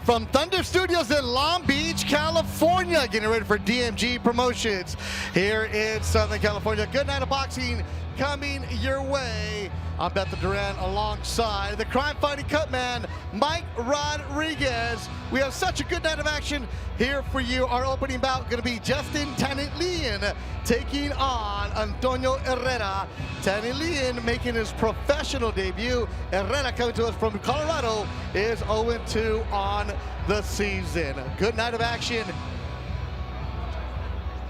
from Thunder Studios in Long Beach, California, getting ready for DMG Promotions here in Southern California. Good night of boxing coming your way. I'm Beto Duran alongside the crime-fighting cutman, Mike Rodriguez. We have such a good night of action here for you. Our opening bout going to be Justin Tanilian taking on Antonio Herrera. Tanilian making his professional debut. Herrera coming to us from Colorado is 0-2 on the season. Good night of action.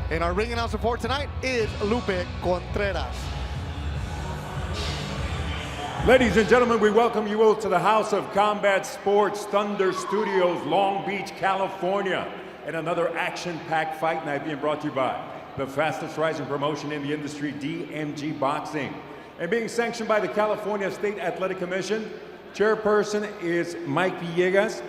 And our ring announcer for tonight is Lupe Contreras. Ladies and gentlemen, we welcome you all to the House of Combat Sports, Thunder Studios, Long Beach, California, and another action-packed fight night being brought to you by the fastest rising promotion in the industry, Dmgboxing, and being sanctioned by the California State Athletic Commission. Chairperson is Mike Villegas,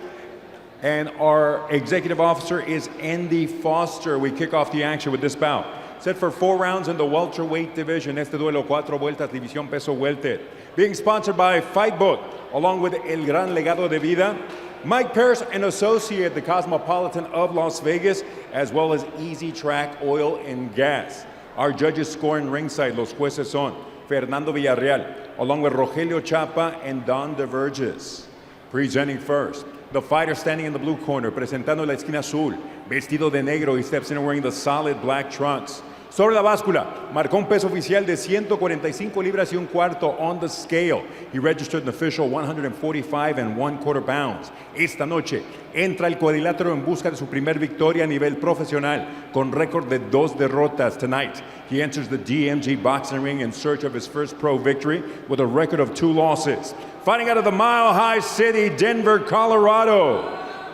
and our executive officer is Andy Foster. We kick off the action with this bout. Set for 4 rounds in the welterweight division. Este duelo 4 vueltas, división peso welter. Being sponsored by Fightbook, along with El Gran Legado de Vida, Mike Paris and Associate, the Cosmopolitan of Las Vegas, as well as Easy Track Oil and Gas. Our judges scoring ringside, los jueces son Fernando Villarreal, along with Rogelio Chapa and Don DeVerges. Presenting first, the fighter standing in the blue corner, presentando la esquina azul, vestido de negro, he steps in wearing the solid black trunks. Sobre la báscula, marcó un peso oficial de 145 libras y un cuarto on the scale. He registered an official 145 1/4 pounds. Esta noche entra el cuadrilátero en busca de su primer victoria a nivel profesional, con récord de 2 derrotas. Tonight, he enters the DMG boxing ring in search of his first pro victory with a record of 2 losses. Fighting out of the Mile High City, Denver, Colorado,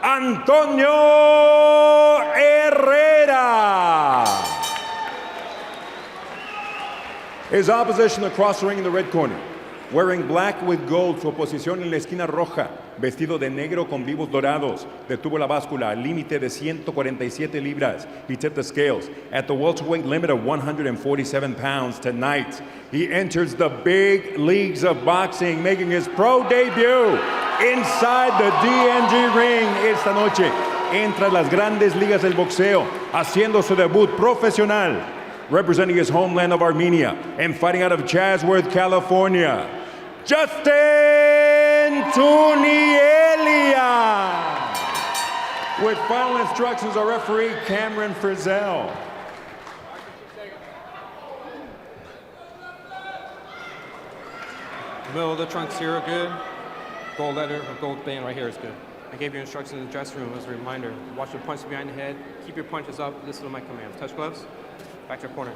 Antonio Herrera. His opposition across the ring in the red corner, wearing black with gold, su oposición en la esquina roja, vestido de negro con vivos dorados, detuvo la báscula al límite de 147 libras. He tipped the scales at the welterweight limit of 147 pounds tonight. He enters the big leagues of boxing, making his pro debut inside the DMG ring esta noche. Entra las grandes ligas del boxeo, haciendo su debut profesional, representing his homeland of Armenia and fighting out of Chatsworth, California, Justin Tunielia. With final instructions, our referee, Cameron Frizzell. Middle of the trunks here are good. Gold letter or gold band right here is good. I gave you instructions in the dressing room as a reminder. Watch your punches behind the head. Keep your punches up. Listen to my commands. Touch gloves. Back to your corner.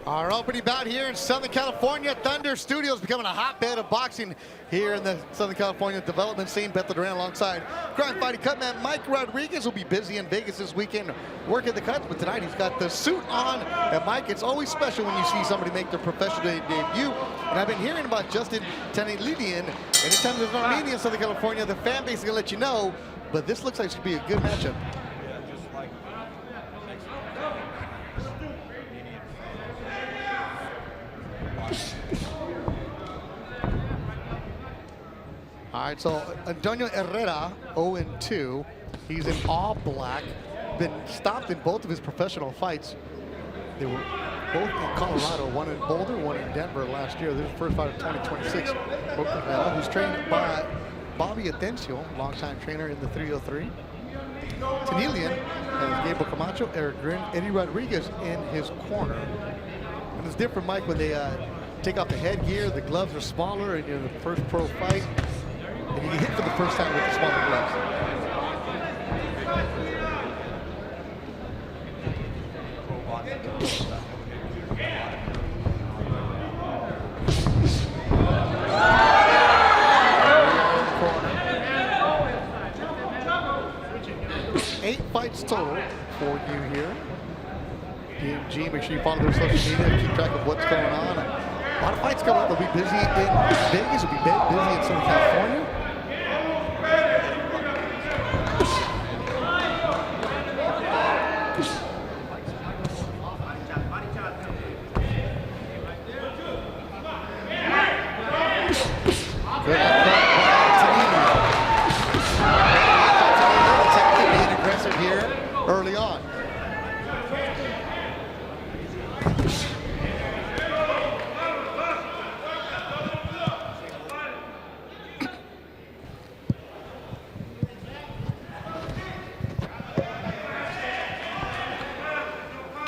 Our opening bout here in Southern California, Thunder Studios becoming a hotbed of boxing here in the Southern California development scene. Beto Duran alongside crime-fighting cutman Mike Rodriguez will be busy in Vegas this weekend working the cuts, but tonight he's got the suit on. And Mike, it's always special when you see somebody make their professional debut. And I've been hearing about Justin Tanilian. Anytime there's an Armenian in Southern California, the fan base is going to let you know, but this looks like it's going to be a good matchup. All right, so Antonio Herrera, 0-2. He's in all black. Been stopped in both of his professional fights. They were both in Colorado, one in Boulder, one in Denver last year. This is the first fight of 2026. Herrera, who's trained by Bobby Atencio, longtime trainer in the 303. Tanilian has Gabriel Camacho, Eric Grin, Eddie Rodriguez in his corner. And it's different, Mike, when they take off the headgear, the gloves are smaller, and you're in the first pro fight. And you get hit for the first time with the smaller gloves. Eight fights total for you here. DMG, make sure you follow their social media, keep track of what's going on. A lot of fights coming up. They'll be busy in Vegas, they'll be busy in Southern California. Good.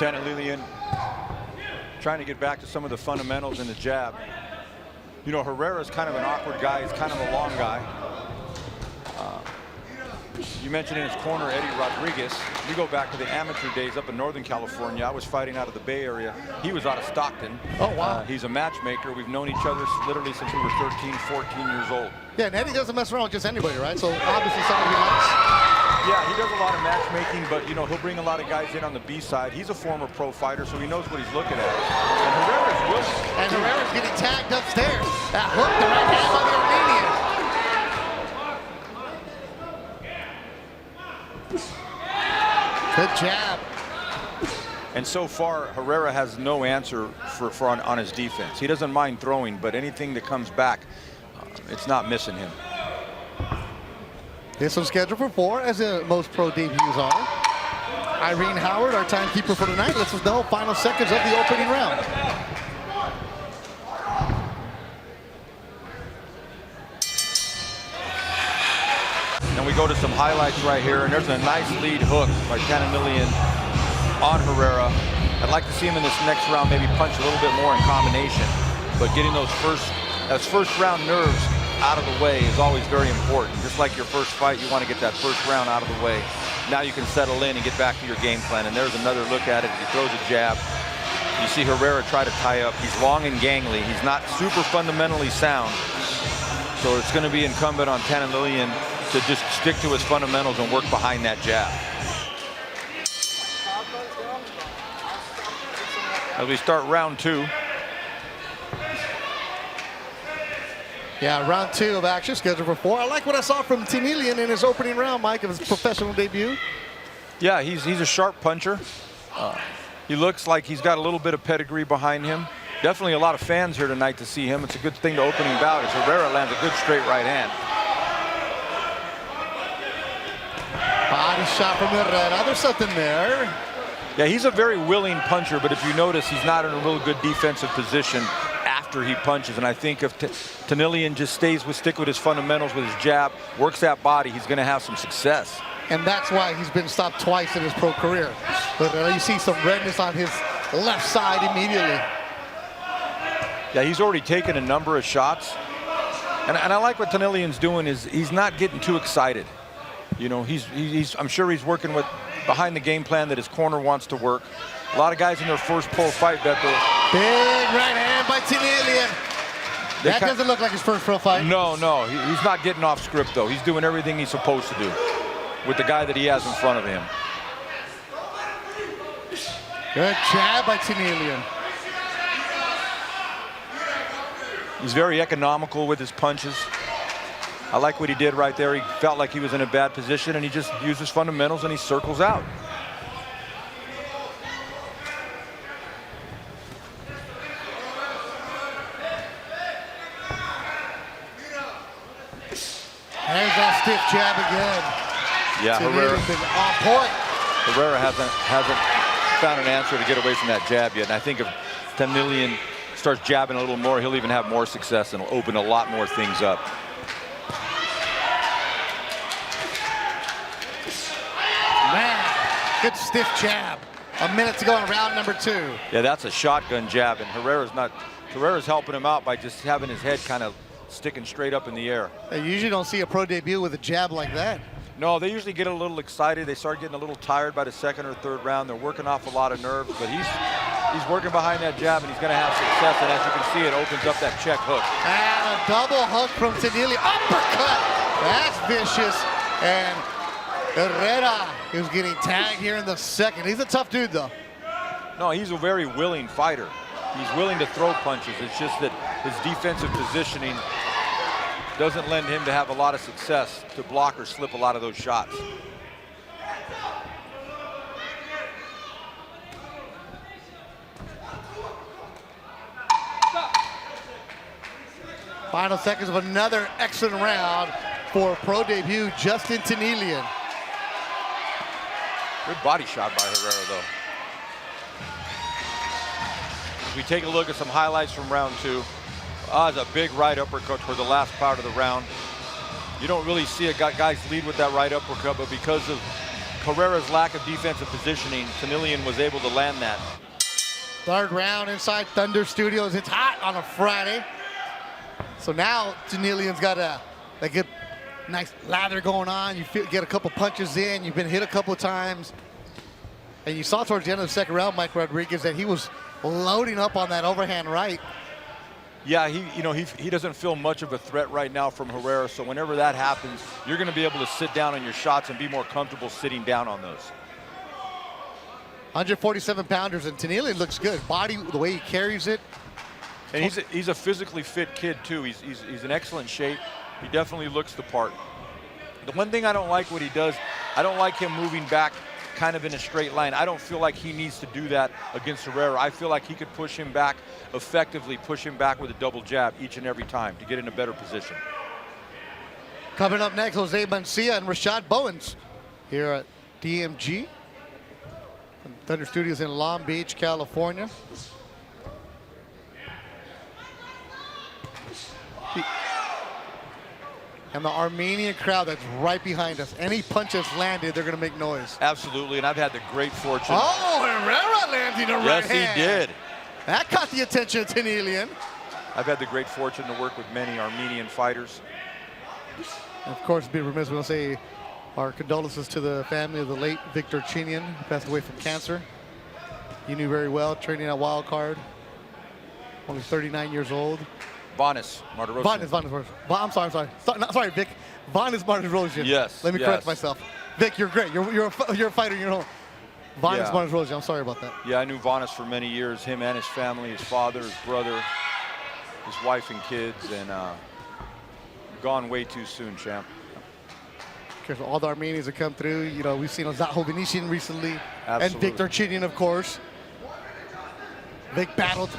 Tanalilian trying to get back to some of the fundamentals in the jab. You know, Herrera's kind of an awkward guy. He's kind of a long guy. You mentioned in his corner Eddie Rodriguez. We go back to the amateur days up in Northern California. I was fighting out of the Bay Area. He was out of Stockton. Oh, wow. He's a matchmaker. We've known each other literally since we were 13, 14 years old. Yeah, and Eddie doesn't mess around with just anybody, right? So obviously someone he likes. Yeah, he does a lot of matchmaking, but, you know, he'll bring a lot of guys in on the B side. He's a former pro fighter, so he knows what he's looking at. And Herrera's willing. And Herrera's getting tagged upstairs. That hook, the right hand by the Armenian. Good jab. And so far, Herrera has no answer on his defense. He doesn't mind throwing, but anything that comes back, it's not missing him. This one's scheduled for 4, as most pro debuts are. Irene Howard, our timekeeper for tonight, lets us know final seconds of the opening round. And we go to some highlights right here, and there's a nice lead hook by Tanalilian on Herrera. I'd like to see him in this next round maybe punch a little bit more in combination, but getting those first round nerves out of the way is always very important. Just like your first fight, you want to get that first round out of the way. Now you can settle in and get back to your game plan. And there's another look at it. He throws a jab. You see Herrera try to tie up. He's long and gangly. He's not super fundamentally sound. So it's going to be incumbent on Tanalilian to just stick to his fundamentals and work behind that jab. As we start round 2. Yeah, round 2 of action scheduled for 4. I like what I saw from Tanalilian in his opening round, Mike, of his professional debut. Yeah, he's a sharp puncher. He looks like he's got a little bit of pedigree behind him. Definitely a lot of fans here tonight to see him. It's a good thing to opening bout as Herrera lands a good straight right hand. Body shot from Herrera. There's something there. Yeah, he's a very willing puncher, but if you notice, he's not in a real good defensive position after he punches. And I think if Tanalilian just stick with his fundamentals with his jab, works that body, he's going to have some success. And that's why he's been stopped twice in his pro career. But you see some redness on his left side immediately. Yeah, he's already taken a number of shots. And I like what Tanalilian's doing is he's not getting too excited. You know, I'm sure he's working with behind the game plan that his corner wants to work. A lot of guys in their first pro fight, Beto. Big right hand by Tanalilian. That doesn't look like his first pro fight. No, he's not getting off script, though. He's doing everything he's supposed to do with the guy that he has in front of him. Good jab by Tanalilian. He's very economical with his punches. I like what he did right there. He felt like he was in a bad position, and he just used his fundamentals, and he circles out. There's that stiff jab again. Yeah, Herrera's been on point. Herrera hasn't found an answer to get away from that jab yet. And I think if Tanalilian starts jabbing a little more, he'll even have more success and will open a lot more things up. Man, good stiff jab. A minute to go in round number 2. Yeah, that's a shotgun jab, and Herrera's helping him out by just having his head kind of sticking straight up in the air. You usually don't see a pro debut with a jab like that. No, they usually get a little excited. They start getting a little tired by the second or third round. They're working off a lot of nerves, but he's working behind that jab, and he's going to have success. And as you can see, it opens up that check hook. And a double hook from Tanalilian. Uppercut. That's vicious. And Herrera is getting tagged here in the second. He's a tough dude, though. No, he's a very willing fighter. He's willing to throw punches. It's just that his defensive positioning doesn't lend him to have a lot of success to block or slip a lot of those shots. Final seconds of another excellent round for pro debut Justin Tanalilian. Good body shot by Herrera, though. As we take a look at some highlights from round 2. It's a big right uppercut toward the last part of the round. You don't really see guys lead with that right uppercut, but because of Herrera's lack of defensive positioning, Tanilian was able to land that. Third round inside Thunder Studios. It's hot on a Friday. So now Tanilian's got a good, nice lather going on. You get a couple punches in. You've been hit a couple of times. And you saw towards the end of the second round, Mike Rodriguez, that he was loading up on that overhand right. Yeah, he doesn't feel much of a threat right now from Herrera, so whenever that happens, you're going to be able to sit down on your shots and be more comfortable sitting down on those. 147 pounders, and Tanilian looks good. Body, the way he carries it. And he's a physically fit kid too. He's in excellent shape. He definitely looks the part. The one thing I don't like what he does, I don't like him moving back kind of in a straight line. I don't feel like he needs to do that against Herrera. I feel like he could push him back effectively, push him back with a double jab each and every time to get in a better position. Coming up next, Jose Mancia and Rashad Bowens here at DMG. From Thunder Studios in Long Beach, California. And the Armenian crowd that's right behind us. Any punch that's landed, they're going to make noise. Absolutely, and I've had the great fortune. Oh, Herrera landing a right hand. Yes, he did. That caught the attention of Tanilian. I've had the great fortune to work with many Armenian fighters. And of course, be remiss when I say our condolences to the family of the late Victor Chinian, who passed away from cancer. You knew very well, training at Wild Card, only 39 years old. Vanes Martirosyan. I'm sorry, Vic. Vanes Martirosyan. Yes. Let me correct myself. Vic, you're great. You're a fighter. You know. Vanes Martirosyan. I'm sorry about that. Yeah, I knew Vanes for many years. Him and his family, his father, his brother, his wife and kids, and gone way too soon, champ. Because all the Armenians that come through, you know, we've seen Zaho Venetian recently, Absolutely. and Victor Chinian, of course. Vic battled.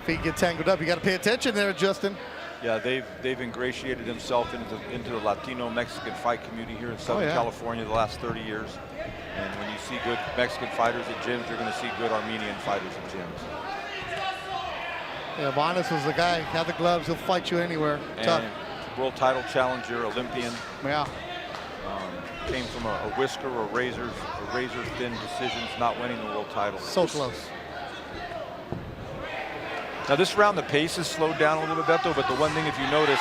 If he can get tangled up, you got to pay attention there, Justin. Yeah, they've ingratiated themselves into the Latino-Mexican fight community here in Southern California the last 30 years. And when you see good Mexican fighters at gyms, you're going to see good Armenian fighters at gyms. Yeah, Vanes was the guy, have the gloves, he'll fight you anywhere. And tough. World title challenger, Olympian. Yeah. Came from a whisker or razor-thin decisions, not winning the world title. So close. Now this round, the pace has slowed down a little bit, Beto, but the one thing, if you notice,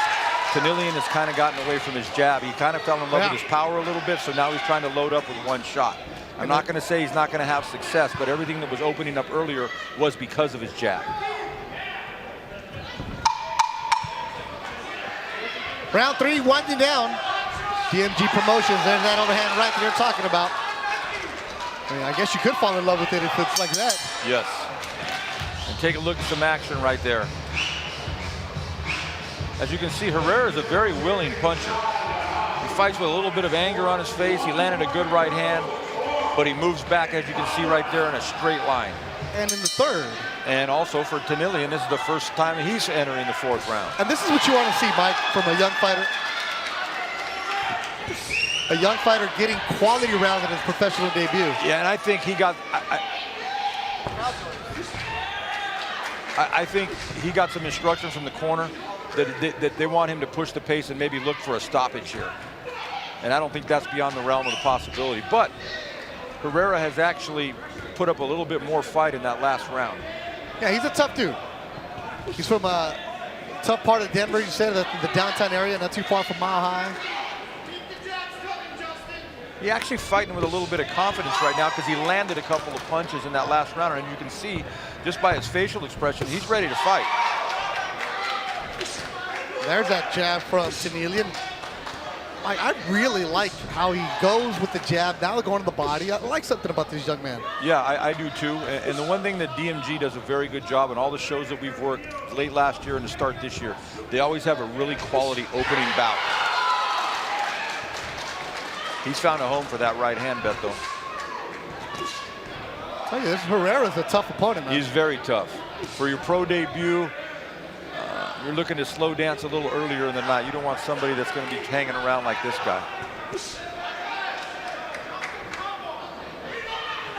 Tanilian has kind of gotten away from his jab. He kind of fell in love with his power a little bit, so now he's trying to load up with one shot. I'm not going to say he's not going to have success, but everything that was opening up earlier was because of his jab. Round 3, winding down. DMG Promotions, there's that overhand right that you're talking about. I mean, I guess you could fall in love with it if it's like that. Yes. And take a look at some action right there. As you can see, Herrera is a very willing puncher. He fights with a little bit of anger on his face. He landed a good right hand, but he moves back, as you can see right there, in a straight line. And in the third. And also for Tanilian, this is the first time he's entering the 4th round. And this is what you want to see, Mike, from a young fighter. A young fighter getting quality rounds in his professional debut. Yeah, and I think he got, I think he got some instructions from the corner that they want him to push the pace and maybe look for a stoppage here. And I don't think that's beyond the realm of the possibility. But Herrera has actually put up a little bit more fight in that last round. Yeah, he's a tough dude. He's from a tough part of Denver, you said, the downtown area, not too far from Mile High. He's actually fighting with a little bit of confidence right now because he landed a couple of punches in that last round, and you can see just by his facial expression, he's ready to fight. There's that jab from Tanilian. I really like how he goes with the jab, now going to the body. I like something about this young man. Yeah, I do too. And the one thing that DMG does a very good job in all the shows that we've worked late last year and to start this year, they always have a really quality opening bout. He's found a home for that right hand, Beto. Tell you, this Herrera's a tough opponent, man. He's very tough. For your pro debut, you're looking to slow dance a little earlier in the night. You don't want somebody that's going to be hanging around like this guy.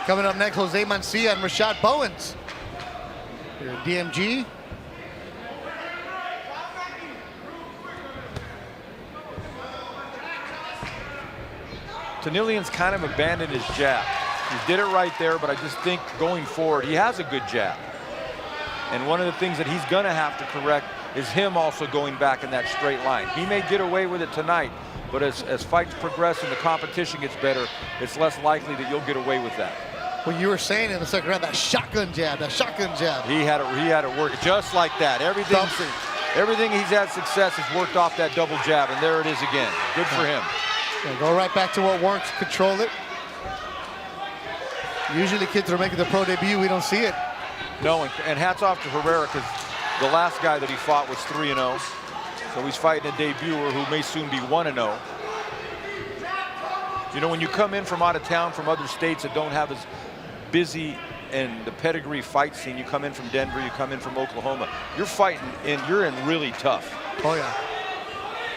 Coming up next, Jose Mancia and Rashad Bowens. Here at DMG. Tanilian's kind of abandoned his jab. He did it right there, but I just think going forward, he has a good jab. And one of the things that he's going to have to correct is him also going back in that straight line. He may get away with it tonight, but as fights progress and the competition gets better, it's less likely that you'll get away with that. Well, you were saying in the second round, that shotgun jab. He had it work just like that. Everything he's had success has worked off that double jab, and there it is again. Good for him. Yeah, go right back to what works, control it. Usually kids that are making their pro debut, we don't see it. No, and hats off to Herrera, because the last guy that he fought was 3-0. So he's fighting a debuter who may soon be 1-0. You know, when you come in from out of town, from other states that don't have as busy and the pedigree fight scene, you come in from Denver, you come in from Oklahoma, you're fighting and you're in really tough. Oh yeah.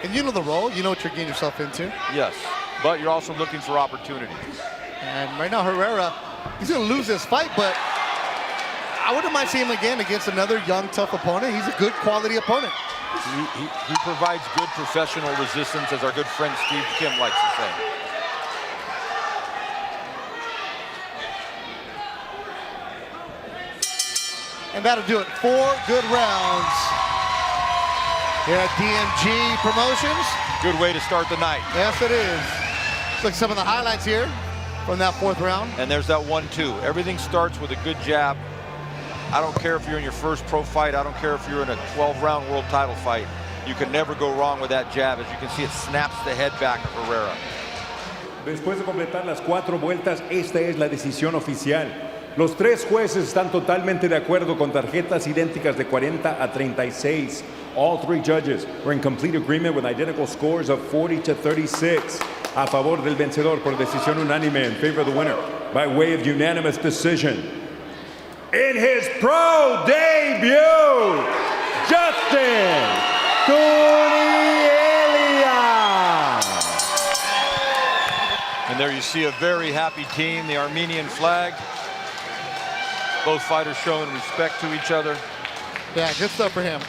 And you know the role, you know what you're getting yourself into. Yes, but you're also looking for opportunity. And right now Herrera, he's gonna lose this fight, but I wouldn't mind seeing him again against another young, tough opponent. He's a good quality opponent. He provides good professional resistance, as our good friend Steve Kim likes to say. And that'll do it. 4 good rounds here at DMG Promotions. Good way to start the night. Yes, it is. Let's look at some of the highlights here from that 4th round. And there's that 1-2. Everything starts with a good jab. I don't care if you're in your first pro fight. I don't care if you're in a 12-round world title fight. You can never go wrong with that jab. As you can see, it snaps the head back of Herrera. Después de completar las 4 vueltas, esta es la decisión oficial. Los 3 jueces están totalmente de acuerdo con tarjetas idénticas de 40 a 36. All 3 judges were in complete agreement with identical scores of 40 to 36. A favor del vencedor por decisión unánime, in favor of the winner by way of unanimous decision. In his pro debut, Justin Tunielia. And there you see a very happy team, the Armenian flag. Both fighters showing respect to each other. Yeah, good stuff for him.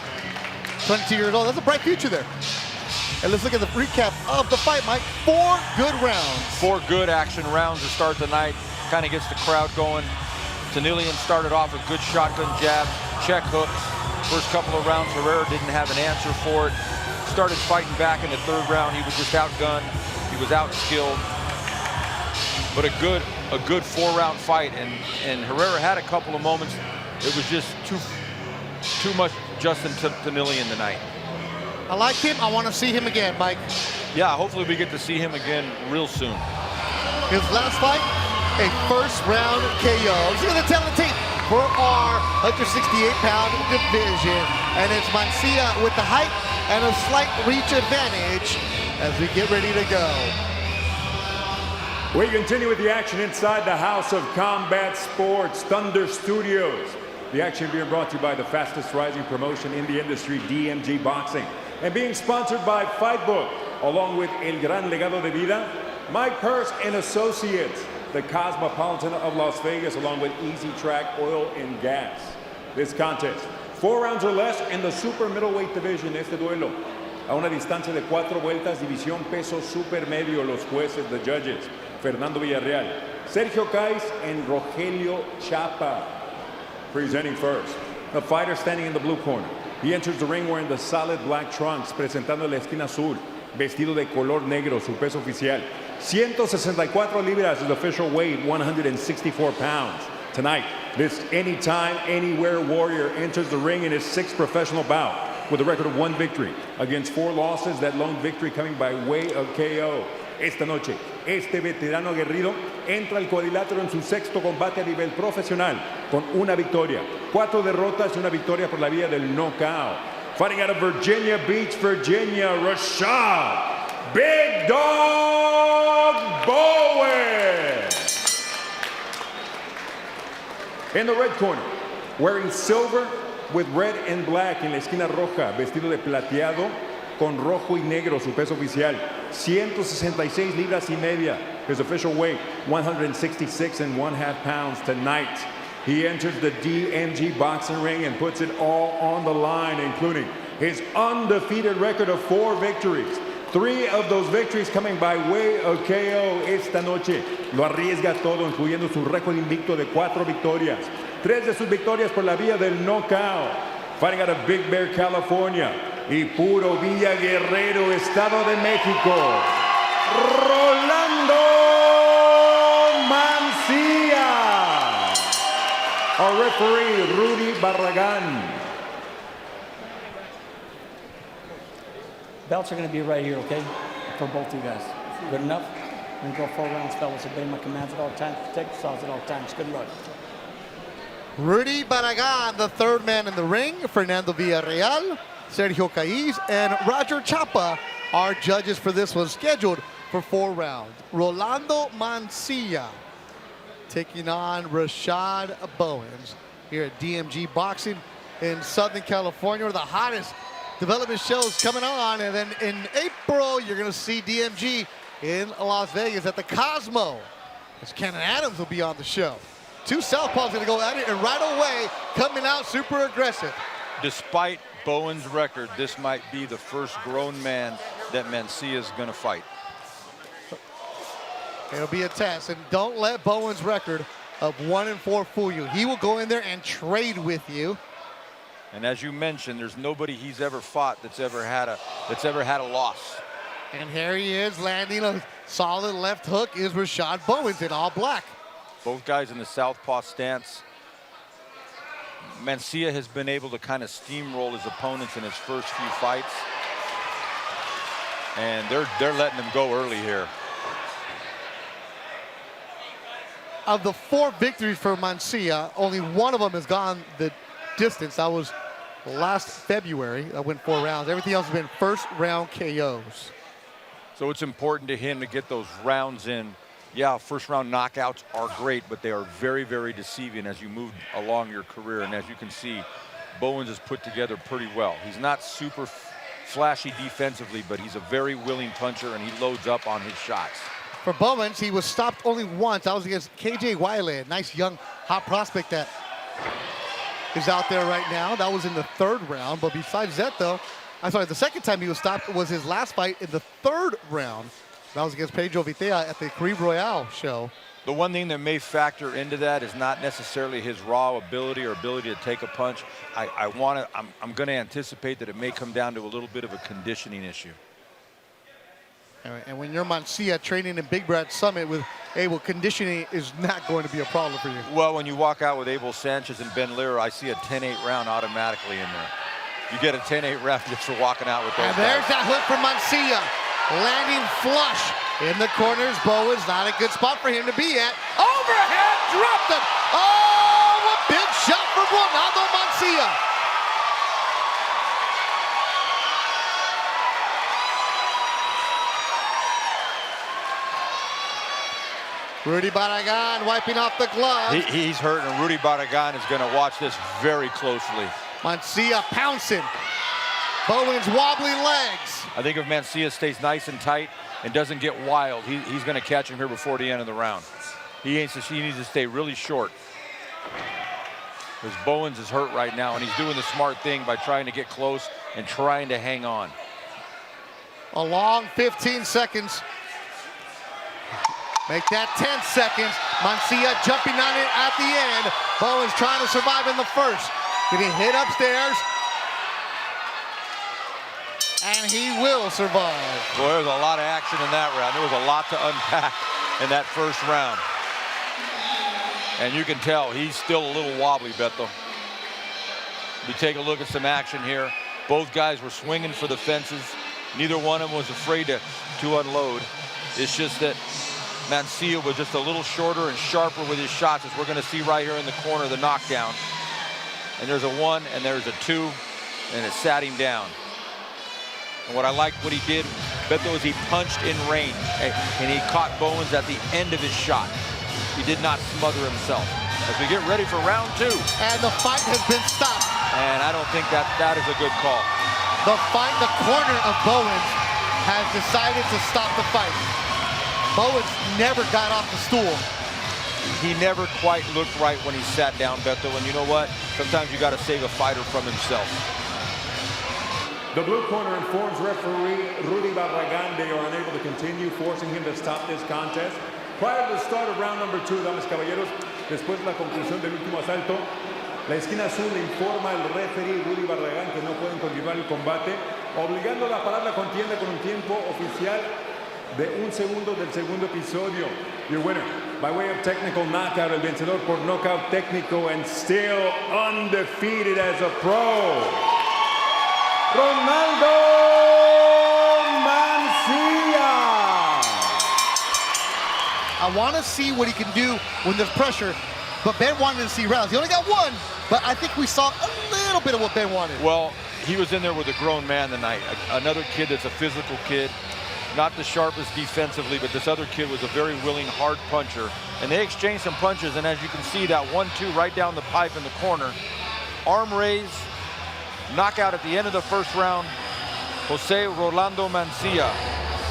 22 years old, that's a bright future there. And let's look at the recap of the fight, Mike. 4 good rounds. 4 good action rounds to start the night. Kind of gets the crowd going. Tanilian started off with good shotgun jabs, check hooks. First couple of rounds, Herrera didn't have an answer for it. Started fighting back in the 3rd round. He was just outgunned. He was outskilled. But a good 4-round fight, and Herrera had a couple of moments. It was just too much Justin Tanilian tonight. I like him. I want to see him again, Mike. Yeah, hopefully we get to see him again real soon. His last fight, a 1st round KO. He's going to tell the tape for our 168-pound division. And it's Mancia with the height and a slight reach advantage as we get ready to go. We continue with the action inside the House of Combat Sports, Thunder Studios. The action being brought to you by the fastest rising promotion in the industry, Dmgboxing. And being sponsored by Fightbook, along with El Gran Legado de Vida, Mike Purse and Associates, the Cosmopolitan of Las Vegas, along with Easy Track Oil and Gas. This contest, 4 rounds or less in the super middleweight division. Este duelo, a una distancia de 4 vueltas, división peso super medio. Los jueces, the judges, Fernando Villarreal, Sergio Caiz, and Rogelio Chapa. Presenting first, the fighter standing in the blue corner. He enters the ring wearing the solid black trunks, presentando la esquina azul, vestido de color negro, su peso oficial. 164 libras is official weight, 164 pounds. Tonight, this anytime, anywhere warrior enters the ring in his 6th professional bout with a record of 1 victory against 4 losses, that lone victory coming by way of KO. Esta noche, este veterano aguerrido entra al cuadrilátero en su 6º combate a nivel profesional con 1 victoria, 4 derrotas y 1 victoria por la vía del knockout. Fighting out of Virginia Beach, Virginia, Rashad Big Dog Bowen. In the red corner, wearing silver with red and black en la esquina roja, vestido de plateado con rojo y negro, su peso oficial, 166 libras y media. His official weight, 166.5 pounds tonight. He enters the DMG boxing ring and puts it all on the line, including his undefeated record of 4 victories, 3 of those victories coming by way of KO esta noche. Lo arriesga todo, incluyendo su récord invicto de 4 victorias. 3 de sus victorias por la vía del knockout. Fighting out of Big Bear, California. Y Puro Villa Guerrero, Estado de México. Rolando Mancilla. Our referee, Rudy Barragán. Belts are going to be right here, okay? For both you guys. Good enough? We're going to go 4 rounds, fellas. Obey my commands at all times. Protect yourselves at all times. Good luck. Rudy Barragan, the third man in the ring. Fernando Villarreal, Sergio Caiz, and Roger Chapa are judges for this one, scheduled for 4 rounds. Rolando Mancilla taking on Rashad Bowens here at DMG Boxing in Southern California, where the hottest development shows coming on. And then in April, you're going to see DMG in Las Vegas at the Cosmo, as Cannon Adams will be on the show. 2 southpaws going to go at it, and right away, coming out super aggressive. Despite Bowen's record, this might be the first grown man that Mancilla is going to fight. It'll be a test, and don't let Bowen's record of 1-4 fool you. He will go in there and trade with you. And as you mentioned, there's nobody he's ever fought that's ever had a loss. And here he is landing a solid left hook. Is Rashad Bowens in all black. Both guys in the southpaw stance. Mancilla has been able to kind of steamroll his opponents in his first few fights. And they're letting him go early here. Of the 4 victories for Mancilla, only 1 of them has gone the distance. That was last February. I went 4 rounds. Everything else has been first round KOs. So it's important to him to get those rounds in. Yeah, first round knockouts are great, but they are very, very deceiving as you move along your career. And as you can see, Bowens is put together pretty well. He's not super flashy defensively, but he's a very willing puncher, and he loads up on his shots. For Bowens, he was stopped only once. That was against KJ Wiley, a nice young hot prospect that is out there right now. That was in the 3rd round. But besides that, though, I'm sorry, the second time he was stopped was his last fight in the 3rd round. That was against Pedro Vitea at the Caribe Royale show. The one thing that may factor into that is not necessarily his raw ability or ability to take a punch. I'm going to anticipate that it may come down to a little bit of a conditioning issue. And when you're Mancilla training in Big Brad Summit with Abel, conditioning is not going to be a problem for you. Well, when you walk out with Abel Sanchez and Ben Lear, I see a 10-8 round automatically in there. You get a 10-8 round just for walking out with those And there's that hook from Mancilla. Landing flush in the corners. Bowens, not a good spot for him to be at. Overhead, dropped it. Oh, a big shot from Rolando Mancilla. Rudy Barragan wiping off the glove. He's hurt, and Rudy Barragan is going to watch this very closely. Mancilla pouncing. Bowens wobbly legs. I think if Mancilla stays nice and tight and doesn't get wild, he's going to catch him here before the end of the round. He needs to stay really short. Because Bowens is hurt right now, and he's doing the smart thing by trying to get close and trying to hang on. A long 15 seconds. Make that 10 seconds. Mancilla jumping on it at the end. Bowens trying to survive in the first. Getting hit upstairs. And he will survive. Boy, there was a lot of action in that round. There was a lot to unpack in that first round. And you can tell he's still a little wobbly, Beto. We take a look at some action here. Both guys were swinging for the fences. Neither one of them was afraid to unload. It's just that Mancilla was just a little shorter and sharper with his shots, as we're going to see right here in the corner, the knockdown. And there's a 1 and there's a 2, and it sat him down. And what I liked what he did, Beto, is he punched in range, and he caught Bowens at the end of his shot. He did not smother himself. As we get ready for round 2. And the fight has been stopped. And I don't think that is a good call. The corner of Bowens has decided to stop the fight. Bowens never got off the stool. He never quite looked right when he sat down, Beto. And you know what? Sometimes you got to save a fighter from himself. The blue corner informs referee Rudy Barragán they are unable to continue, forcing him to stop this contest. Prior to the start of round number 2, damas y caballeros, después de la conclusión del último asalto, la esquina azul le informa al referee Rudy Barragán que no pueden continuar el combate, obligándola a parar la contienda con un tiempo oficial de 1 segundo del segundo episodio. Your winner, by way of technical knockout, el vencedor por knockout técnico and still undefeated as a pro, Ronaldo Mancilla. I want to see what he can do when there's pressure, but Ben wanted to see rounds. He only got one, but I think we saw a little bit of what Ben wanted. Well, he was in there with a grown man tonight. Another kid that's a physical kid, not the sharpest defensively, but this other kid was a very willing, hard puncher. And they exchanged some punches, and as you can see, that 1-2 right down the pipe in the corner. Arm raise, knockout at the end of the first round. Jose Rolando Mancilla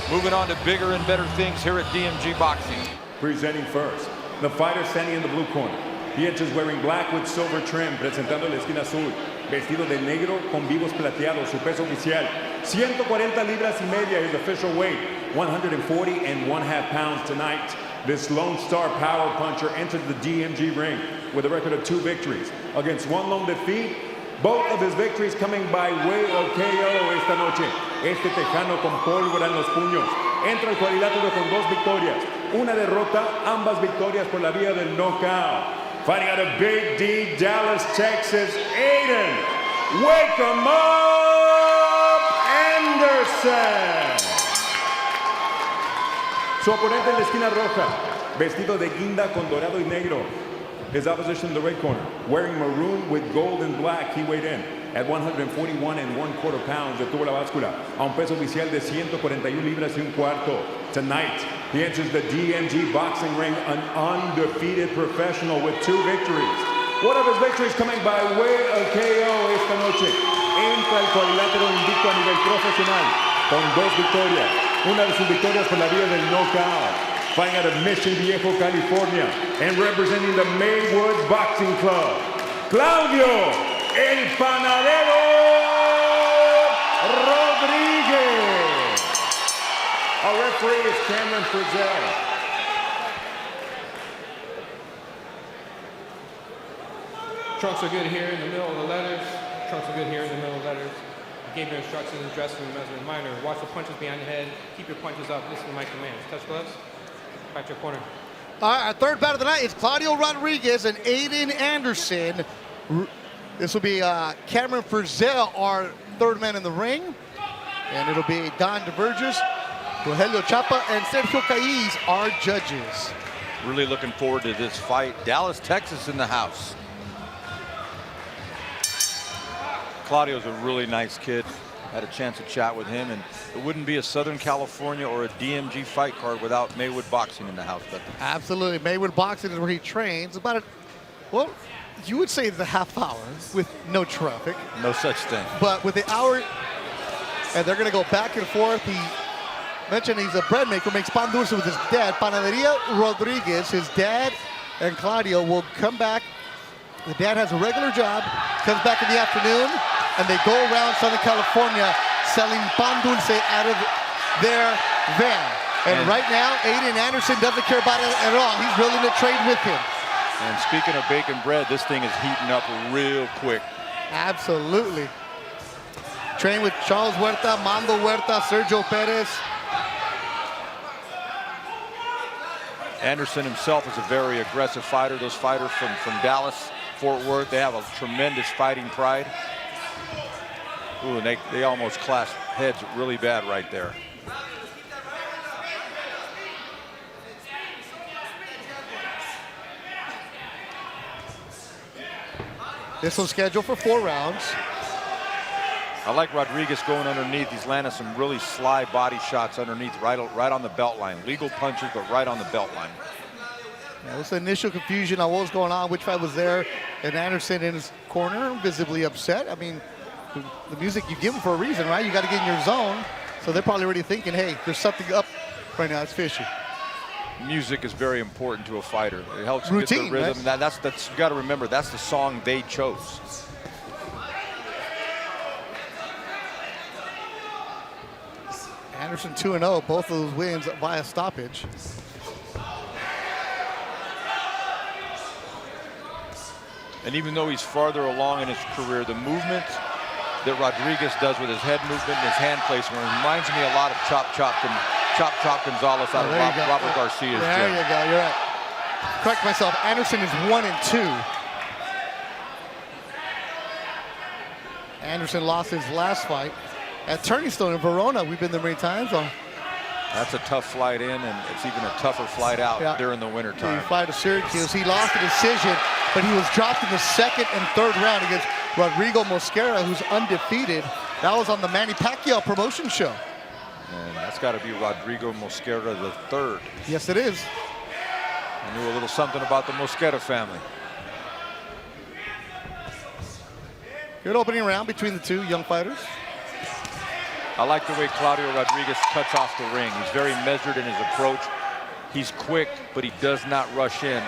moving on to bigger and better things here at DMG Boxing. Presenting first, the fighter standing in the blue corner. He enters wearing black with silver trim, presentando la esquina azul. Vestido de negro con vivos plateados, su peso oficial, 140 libras y media, his official weight, 140.5 pounds tonight. This Lone Star power puncher entered the DMG ring with a record of 2 victories against 1 lone defeat. Both of his victories coming by way of KO esta noche. Este tejano con pólvora en los puños entra al cuadrilátero con 2 victorias, una derrota, ambas victorias por la vía del knockout. Fighting out of Big D, Dallas, Texas, Aiden, wake 'em up, Anderson. Su oponente en la esquina roja, vestido de guinda con dorado y negro. His opposition in the red corner, wearing maroon with gold and black, he weighed in at 141.25 pounds de tuvo la báscula, a un peso oficial de 141 libras y un cuarto. Tonight, he enters the DMG boxing ring an undefeated professional with 2 victories. One of his victories coming by way of KO esta noche. Entra al cuadrilátero invicto a nivel profesional con 2 victorias. Una de sus victorias por la vía del knockout. Fighting out of Mission Viejo, California, and representing the Maywood Boxing Club, Claudio El Panadero Rodriguez. Our referee is Cameron Frizzell. Trunks are good here in the middle of the letters. Trunks are good here in the middle of the letters. I gave you instructions in the dressing room as a reminder. Watch the punches behind the head. Keep your punches up. Listen to my commands. Touch gloves. Back to your corner. All right, our third bout of the night is Claudio Rodriguez and Aiden Anderson. This will be Cameron Frizzell, our third man in the ring. And it'll be Don DeVerges, Rogelio Chapa, and Sergio Caiz, our judges. Really looking forward to this fight. Dallas, Texas in the house. Claudio's a really nice kid. Had a chance to chat with him, and it wouldn't be a Southern California or a DMG fight card without Maywood Boxing in the house. But Absolutely. Maywood Boxing is where he trains. About well, you would say it's a half hour with no traffic. no such thing. But with the hour, and they're going to go back and forth. He mentioned he's a bread maker, makes pan dulce with his dad. Panaderia Rodriguez, his dad and Claudio will come back. The dad has a regular job, comes back in the afternoon, and they go around Southern California selling pan dulce out of their van. And right now, Aiden Anderson doesn't care about it at all. He's willing to trade with him. And speaking of bacon bread, this thing is heating up real quick. Absolutely. Trained with Charles Huerta, Mando Huerta, Sergio Perez. Anderson himself is a very aggressive fighter. Those fighters from Dallas, Fort Worth, they have a tremendous fighting pride. Ooh, and they almost clasp heads really bad right there. This was scheduled for 4 rounds. I like Rodriguez going underneath. He's landed some really sly body shots underneath, right on the belt line. Legal punches, but right on the belt line. There was initial confusion on what was going on, which fight was there, and Anderson in his corner, visibly upset. I mean, the music you give him for a reason, right? You got to get in your zone. So they're probably already thinking, hey, there's something up right now. It's fishy. Music is very important to a fighter. It helps you Routine, get the rhythm. right? That's you got to remember, that's the song they chose. Anderson 2-0, both of those wins via stoppage. And even though he's farther along in his career, the movement that Rodriguez does with his head movement and his hand placement reminds me a lot of Chop Gonzalez out of Robert Garcia's There gym. you go, you're right. Correct myself, Anderson is 1-2. Anderson lost his last fight at Turning Stone in Verona. We've been there many times. That's a tough flight in, and it's even a tougher flight out during the winter time. He fight to Syracuse. He lost the decision, but he was dropped in the second and third round against Rodrigo Mosquera, who's undefeated. That was on the Manny Pacquiao promotion show. And that's got to be Rodrigo Mosquera the third. Yes, it is. I knew a little something about the Mosquera family. Good opening round between the two young fighters. I like the way Claudio Rodriguez cuts off the ring. He's very measured in his approach. He's quick, but he does not rush in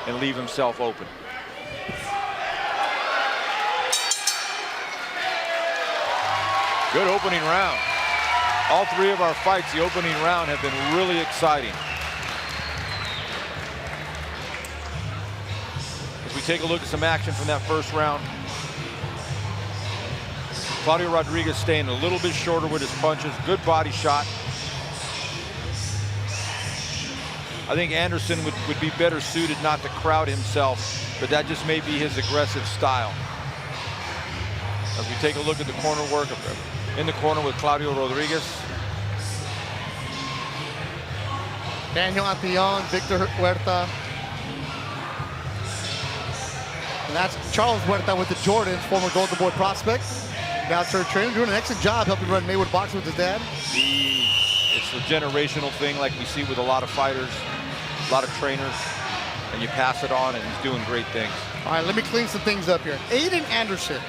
and leave himself open. Good opening round. All three of our fights, the opening round, have been really exciting. As we take a look at some action from that first round, Claudio Rodriguez staying a little bit shorter with his punches. Good body shot. I think Anderson would be better suited not to crowd himself, but that just may be his aggressive style. As we take a look at the corner work in the corner with Claudio Rodriguez. Daniel Antillon, Victor Huerta. And that's Charles Huerta with the Jordans, former Golden Boy prospect. Now third trainer, doing an excellent job helping run Maywood Boxing with his dad. It's a generational thing like we see with a lot of fighters, a lot of trainers, and you pass it on, and he's doing great things. All right, let me clean some things up here. Aiden Anderson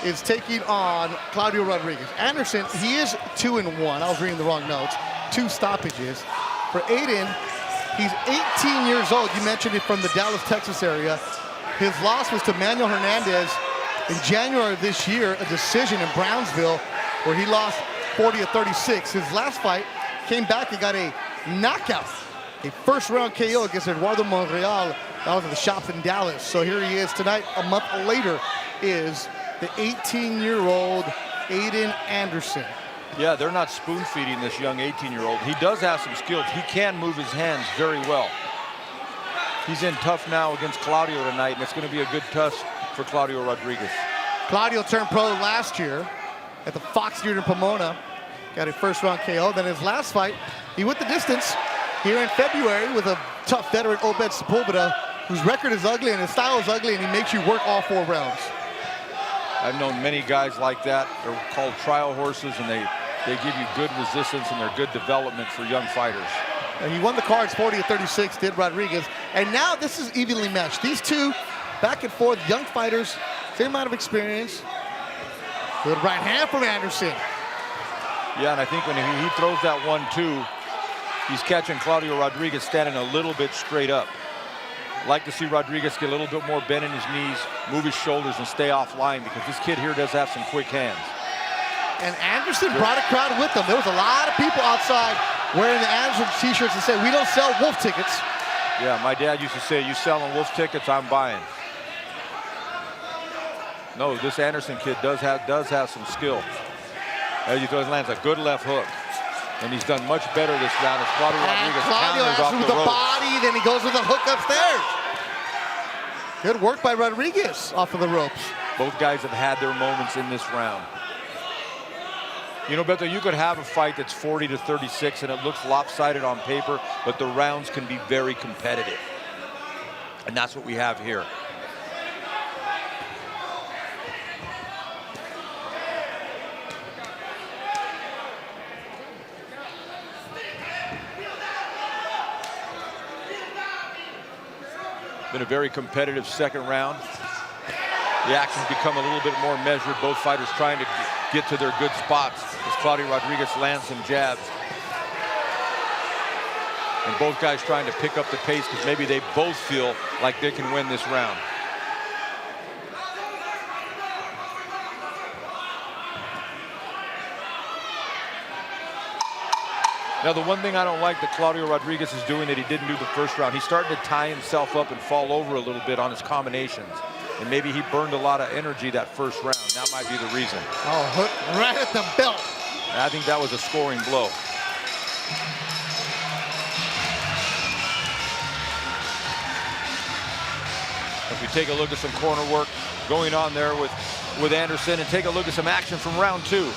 is taking on Claudio Rodriguez. Anderson, he is 2-1. I was reading the wrong notes. 2 stoppages. For Aiden, he's 18 years old. You mentioned it, from the Dallas, Texas area. His loss was to Manuel Hernandez in January of this year, a decision in Brownsville where he lost 40-36. His last fight came back and got a knockout, a first-round KO against Eduardo Monreal. That was at the shops in Dallas. So here he is tonight. A month later is the 18-year-old Aiden Anderson. Yeah, they're not spoon-feeding this young 18-year-old. He does have some skills. He can move his hands very well. He's in tough now against Claudio tonight, and it's going to be a good test for Claudio Rodriguez. Claudio turned pro last year at the Fox Theater in Pomona. Got a first-round KO. Then his last fight, he went the distance here in February with a tough veteran, Obed Sepulveda, whose record is ugly and his style is ugly, and he makes you work all 4 rounds. I've known many guys like that. They're called trial horses, and they give you good resistance, and they're good development for young fighters. And he won the cards 40-36, did Rodriguez. And now this is evenly matched. These two, back and forth, young fighters, same amount of experience. Good right hand from Anderson. Yeah, and I think when he throws that 1-2, he's catching Claudio Rodriguez standing a little bit straight up. I'd like to see Rodriguez get a little bit more bend in his knees, move his shoulders, and stay offline, because this kid here does have some quick hands. And Anderson brought a crowd with him. There was a lot of people outside wearing the Anderson t-shirts and say, "We don't sell Wolf tickets." Yeah, my dad used to say, "You selling Wolf tickets, I'm buying." No, this Anderson kid does have some skill. As he lands a good left hook, and he's done much better this round as Claudio Rodriguez Claudio counters off with the the ropes. body, then he goes with a hook upstairs. Good work by Rodriguez off of the ropes. Both guys have had their moments in this round. You know, Beto, you could have a fight that's 40-36 and it looks lopsided on paper, but the rounds can be very competitive. And that's what we have here. Been a very competitive second round. The action's become a little bit more measured. Both fighters trying to get to their good spots as Claudio Rodriguez lands some jabs. And both guys trying to pick up the pace because maybe they both feel like they can win this round. Now, the one thing I don't like that Claudio Rodriguez is doing that he didn't do the first round, he's starting to tie himself up and fall over a little bit on his combinations. And maybe he burned a lot of energy that first round. That might be the reason. Oh, hook right at the belt. And I think that was a scoring blow. If we take a look at some corner work going on there with Anderson, and take a look at some action from round 2.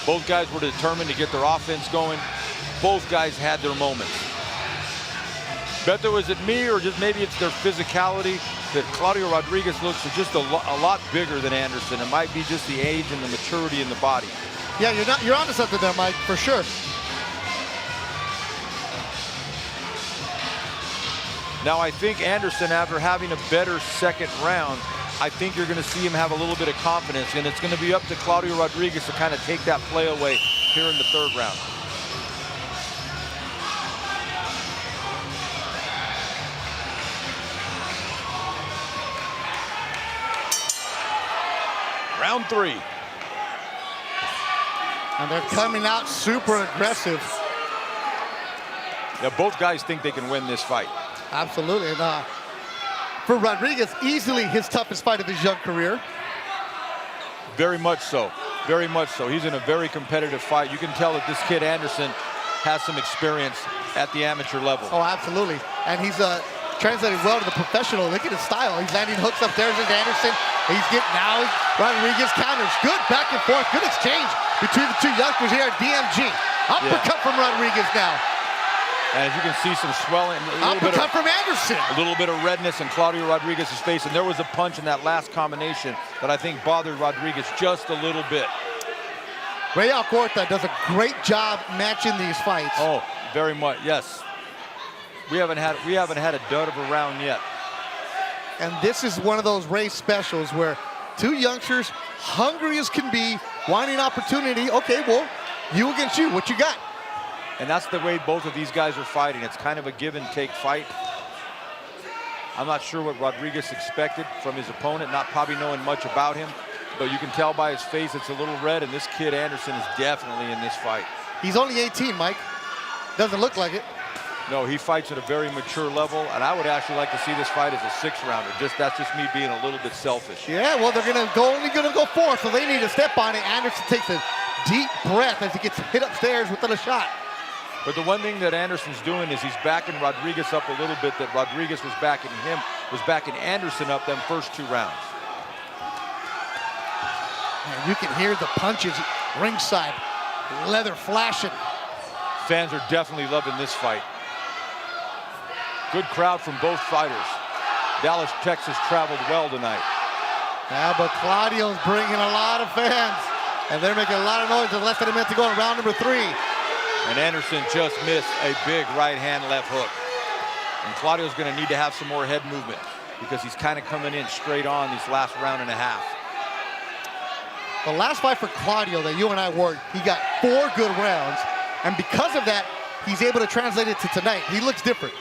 Both guys were determined to get their offense going. Both guys had their moments. Beto, is it me, or just maybe it's their physicality, that Claudio Rodriguez looks just a lot bigger than Anderson? It might be just the age and the maturity in the body. Yeah, you're onto something there, Mike, for sure. Now, I think Anderson, after having a better second round, I think you're going to see him have a little bit of confidence, and it's going to be up to Claudio Rodriguez to kind of take that play away here in the third round. Round 3. And they're coming out super aggressive. Yeah, both guys think they can win this fight. Absolutely. And for Rodriguez, easily his toughest fight of his young career. Very much so. Very much so. He's in a very competitive fight. You can tell that this kid Anderson has some experience at the amateur level. Oh, absolutely. And he's translated well to the professional. Look at his style. He's landing hooks up there into Anderson. He's getting now Rodriguez counters. Good back and forth. Good exchange between the two youngsters here at DMG. Uppercut from Rodriguez now. And as you can see, some swelling, uppercut from Anderson. A little bit of redness in Claudio Rodriguez's face, and there was a punch in that last combination that I think bothered Rodriguez just a little bit. Ray Alcorta does a great job matching these fights. Oh, very much, yes. We haven't had a dud of a round yet. And this is one of those Ray specials where two youngsters, hungry as can be, wanting opportunity. Okay, well, you against you, what you got? And that's the way both of these guys are fighting. It's kind of a give and take fight. I'm not sure what Rodriguez expected from his opponent, not probably knowing much about him, but you can tell by his face it's a little red, and this kid Anderson is definitely in this fight. He's only 18, Mike. Doesn't look like it. No, he fights at a very mature level, and I would actually like to see this fight as a 6-rounder. That's just me being a little bit selfish. Yeah, well, they're only gonna go 4, so they need to step on it. Anderson takes a deep breath as he gets hit upstairs without a shot. But the one thing that Anderson's doing is he's backing Rodriguez up a little bit, that Rodriguez was backing Anderson up them first 2 rounds. And you can hear the punches ringside, leather flashing. Fans are definitely loving this fight. Good crowd from both fighters. Dallas, Texas traveled well tonight. Yeah, but Claudio's bringing a lot of fans, and they're making a lot of noise with less than a minute to go in round number 3. And Anderson just missed a big right hand left hook. And Claudio's going to need to have some more head movement because he's kind of coming in straight on these last round and a half. The last fight for Claudio that you and I worked, he got 4 good rounds, and because of that, he's able to translate it to tonight. He looks different.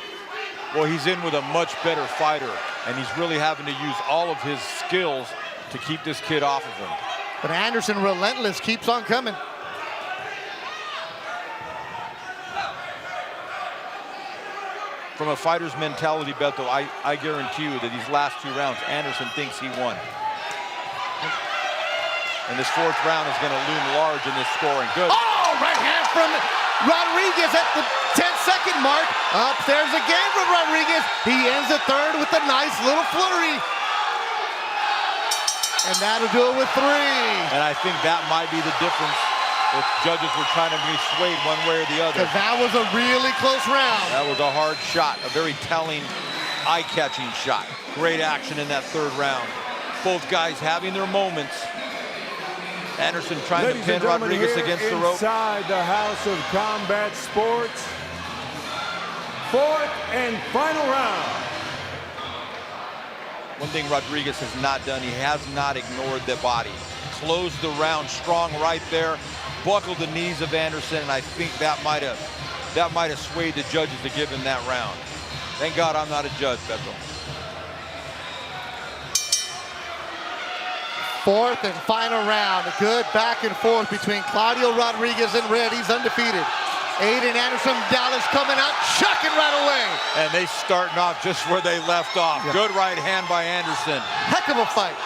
Well, he's in with a much better fighter, and he's really having to use all of his skills to keep this kid off of him. But Anderson, relentless, keeps on coming. From a fighter's mentality, Beto, I guarantee you that these last 2 rounds, Anderson thinks he won. And this 4th round is going to loom large in this scoring. Good. Oh, right hand from Rodriguez at the 10-second mark. Upstairs again from Rodriguez. He ends the 3rd with a nice little flurry. And that'll do it with 3. And I think that might be the difference if judges were trying to be swayed one way or the other. Because that was a really close round. That was a hard shot, a very telling, eye-catching shot. Great action in that 3rd round. Both guys having their moments. Anderson trying to pin Rodriguez against the rope. Inside the House of Combat Sports, 4th and final round. One thing Rodriguez has not done, he has not ignored the body. Closed the round strong right there, buckled the knees of Anderson, and I think that might have swayed the judges to give him that round. Thank God I'm not a judge, Beto. Fourth and final round. A good back and forth between Claudio Rodriguez and Red. He's undefeated. Aiden Anderson, Dallas coming out, chucking right away. And they starting off just where they left off. Yeah. Good right hand by Anderson. Heck of a fight.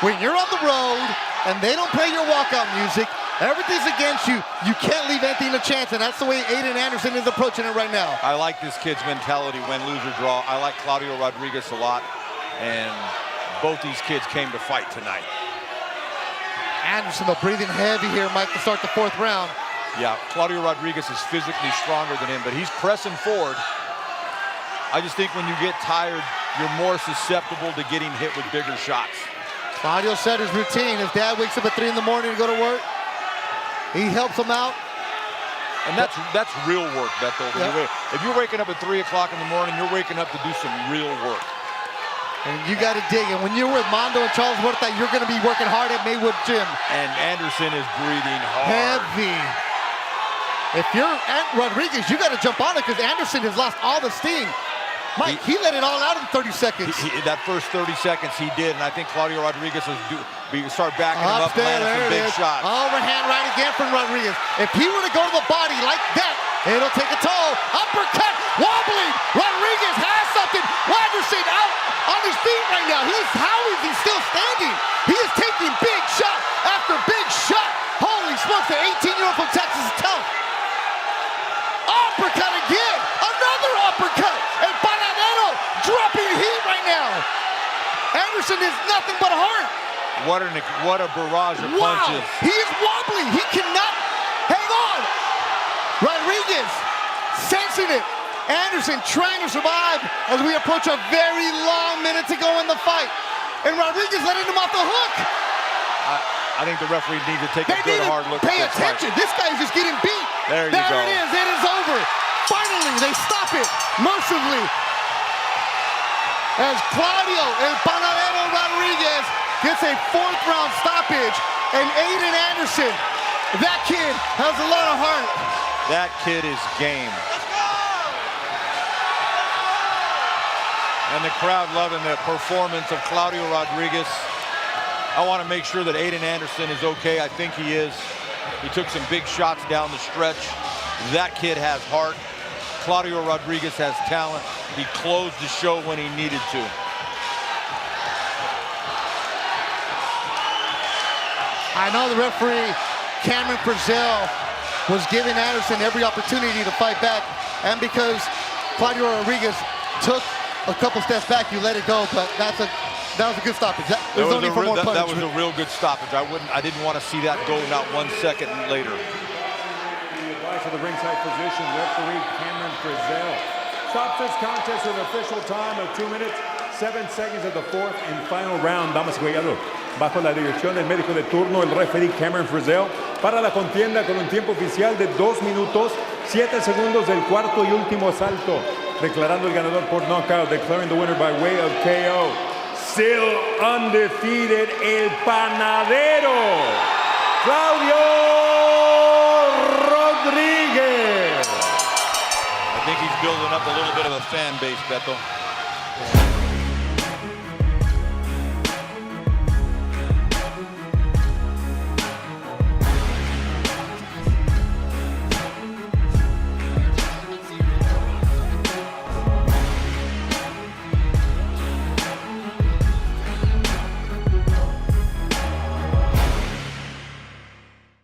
When you're on the road and they don't play your walkout music, everything's against you. You can't leave anything to chance, and that's the way Aiden Anderson is approaching it right now. I like this kid's mentality, win, lose, or draw. I like Claudio Rodriguez a lot, and both these kids came to fight tonight. Anderson, though, breathing heavy here, Mike, to start the fourth round. Yeah, Claudio Rodriguez is physically stronger than him, but he's pressing forward. I just think when you get tired, you're more susceptible to getting hit with bigger shots. Claudio said his routine. His dad wakes up at 3 in the morning to go to work. He helps him out. And that's real work, Beto. Yep. If you're waking up at 3 o'clock in the morning, you're waking up to do some real work. And you got to dig. And when you're with Mondo and Charles Huerta, you're going to be working hard at Maywood Gym. And Anderson is breathing hard. Heavy. If you're Rodriguez, you got to jump on it because Anderson has lost all the steam. Mike, he let it all out in 30 seconds. That first 30 seconds he did, and I think Claudio Rodriguez will start backing him up and landing some big shots. Overhand right again from Rodriguez. If he were to go to the body like that, it'll take a toll. Uppercut, wobbling. Rodriguez has something. Anderson out on his feet right now. How is he still standing? He is taking big shot after big shot. Holy smokes, the 18-year-old from Texas is tough. Uppercut again. Another uppercut. And Panadero dropping heat right now. Anderson is nothing but heart. What a barrage of punches. He is wobbling. He cannot hang on. Rodriguez sensing it. Anderson trying to survive as we approach a very long minute to go in the fight. And Rodriguez letting him off the hook. I think the referee needs to take a good hard look at Pay this attention. fight. This guy is just getting beat. There you go. There it is. It is over. Finally, they stop it mercifully. As Claudio El Panadero Rodriguez gets a fourth round stoppage. And Aiden Anderson, that kid has a lot of heart. That kid is game. And the crowd loving the performance of Claudio Rodriguez. I want to make sure that Aiden Anderson is okay. I think he is. He took some big shots down the stretch. That kid has heart. Claudio Rodriguez has talent. He closed the show when he needed to. I know the referee, Cameron Frizzell, was giving Anderson every opportunity to fight back. And because Claudio Rodriguez took a couple steps back, you let it go, but that was a good stoppage. That was a real good stoppage. I didn't want to see that go not 1 second later. The advice of the ringside position, referee Cameron Frizzell stops this contest with an official time of 2 minutes, 7 seconds of the fourth and final round. Damas y caballeros, bajo la dirección del médico de turno, el referee Cameron Frizzell, para la contienda con un tiempo oficial de 2 minutos, 7 segundos del cuarto y último asalto. Declarando el ganador por knockout, declaring the winner by way of KO. Still undefeated, El Panadero, Claudio Rodriguez. I think he's building up a little bit of a fan base, Beto.